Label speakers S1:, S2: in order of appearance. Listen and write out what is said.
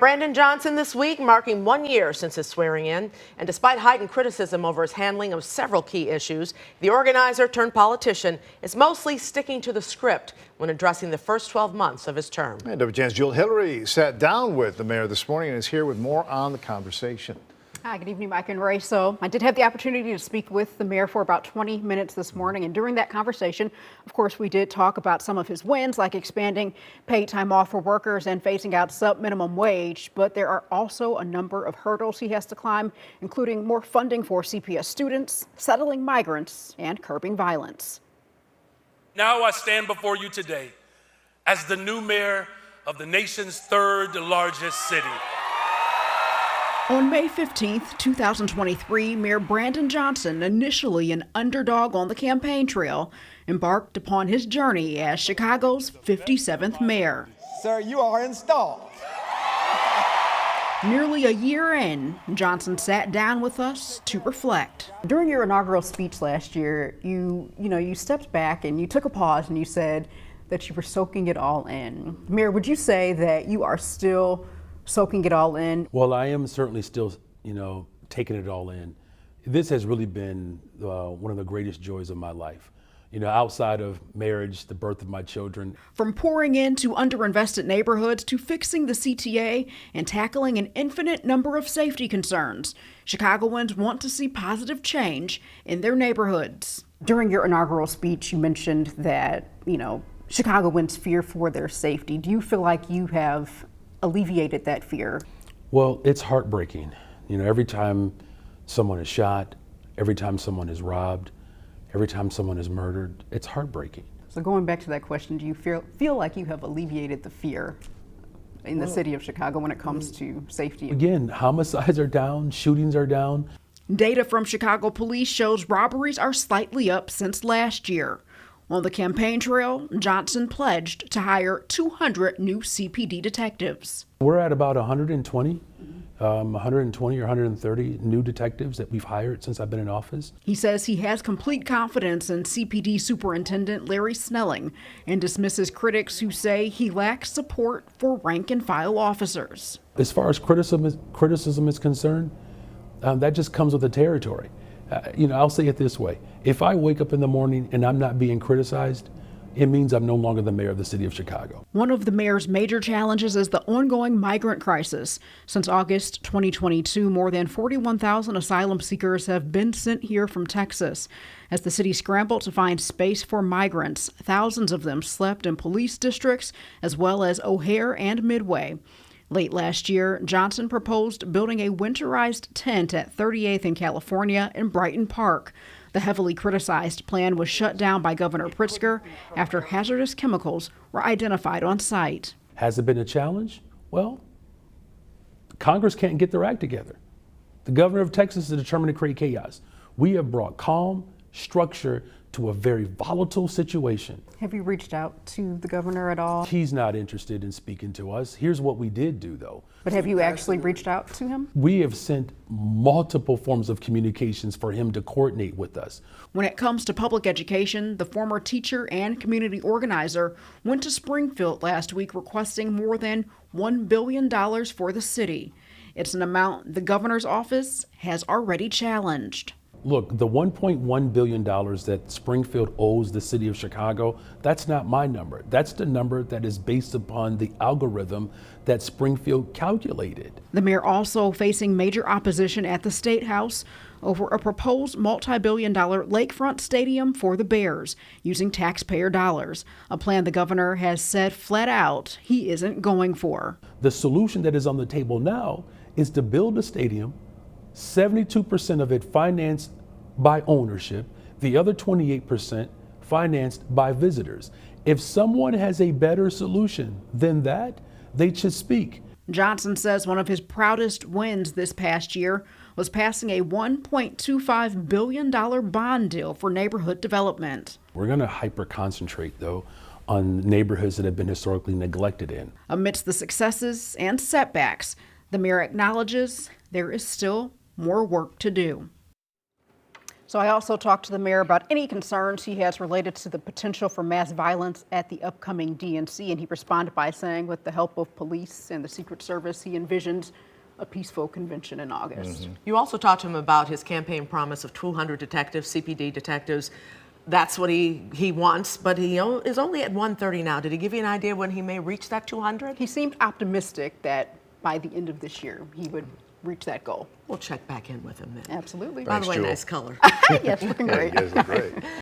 S1: Brandon Johnson this week, marking 1 year since his swearing in. And despite heightened criticism over his handling of several key issues, the organizer turned politician is mostly sticking to the script when addressing the first 12 months of his term.
S2: And WGN's Jewel Hillary sat down with the mayor this morning and is here with more on the conversation.
S3: Hi, good evening, Mike and Ray. So I did have the opportunity to speak with the mayor for about 20 minutes this morning. And during that conversation, of course, we did talk about some of his wins, like expanding paid time off for workers and phasing out sub-minimum wage. But there are also a number of hurdles he has to climb, including more funding for CPS students, settling migrants, and curbing violence.
S4: Now I stand before you today as the new mayor of the nation's third largest city.
S3: On May 15th, 2023, Mayor Brandon Johnson, initially an underdog on the campaign trail, embarked upon his journey as Chicago's 57th mayor.
S5: Sir, you are installed.
S3: Nearly a year in, Johnson sat down with us to reflect. During your inaugural speech last year, you stepped back and you took a pause and you said that you were soaking it all in. Mayor, would you say that you are still soaking it all in?
S6: Well, I am certainly still, taking it all in. This has really been one of the greatest joys of my life. Outside of marriage, the birth of my children.
S3: From pouring into underinvested neighborhoods to fixing the CTA and tackling an infinite number of safety concerns, Chicagoans want to see positive change in their neighborhoods. During your inaugural speech, you mentioned that, Chicagoans fear for their safety. Do you feel like you have alleviated that fear?
S6: Well, it's heartbreaking. Every time someone is shot, every time someone is robbed, every time someone is murdered, it's heartbreaking.
S3: So going back to that question, do you feel like you have alleviated the fear in the city of Chicago when it comes to safety?
S6: Again, homicides are down, shootings are down.
S3: Data from Chicago police shows robberies are slightly up since last year. On the campaign trail, Johnson pledged to hire 200 new CPD detectives.
S6: We're at about 120 or 130 new detectives that we've hired since I've been in office.
S3: He says he has complete confidence in CPD Superintendent Larry Snelling and dismisses critics who say he lacks support for rank and file officers.
S6: As far as criticism is concerned, that just comes with the territory. I'll say it this way. If I wake up in the morning and I'm not being criticized, it means I'm no longer the mayor of the city of Chicago.
S3: One of the mayor's major challenges is the ongoing migrant crisis. Since August 2022, more than 41,000 asylum seekers have been sent here from Texas. As the city scrambled to find space for migrants, thousands of them slept in police districts as well as O'Hare and Midway. Late last year, Johnson proposed building a winterized tent at 38th in California in Brighton Park. The heavily criticized plan was shut down by Governor Pritzker after hazardous chemicals were identified on site.
S6: Has it been a challenge? Well, Congress can't get their act together. The governor of Texas is determined to create chaos. We have brought calm, structure to a very volatile situation.
S3: Have you reached out to the governor at all?
S6: He's not interested in speaking to us. Here's what we did do, though.
S3: But have you actually reached out to him?
S6: We have sent multiple forms of communications for him to coordinate with us.
S3: When it comes to public education, the former teacher and community organizer went to Springfield last week requesting more than $1 billion for the city. It's an amount the governor's office has already challenged.
S6: Look, the $1.1 billion that Springfield owes the city of Chicago, that's not my number. That's the number that is based upon the algorithm that Springfield calculated.
S3: The mayor also facing major opposition at the State House over a proposed multi-billion-dollar lakefront stadium for the Bears using taxpayer dollars, a plan the governor has said flat out he isn't going for.
S6: The solution that is on the table now is to build a stadium, 72% of it financed by ownership, the other 28% financed by visitors. If someone has a better solution than that, they should speak.
S3: Johnson says one of his proudest wins this past year was passing a $1.25 billion bond deal for neighborhood development.
S6: We're going to hyper-concentrate, though, on neighborhoods that have been historically neglected in.
S3: Amidst the successes and setbacks, the mayor acknowledges there is still more work to do. So I also talked to the mayor about any concerns he has related to the potential for mass violence at the upcoming DNC, and he responded by saying with the help of police and the Secret Service, he envisions a peaceful convention in August.
S1: You also talked to him about his campaign promise of 200 detectives, CPD detectives. That's what he wants, but he is only at 130 now. Did he give you an idea when he may reach that 200?
S3: He seemed optimistic that by the end of this year he would reach that goal.
S1: We'll check back in with him then.
S3: Absolutely.
S1: By the way,
S2: Jewel.
S1: nice color.
S3: Yes, looking
S2: Yeah,
S3: great.
S2: you guys look great.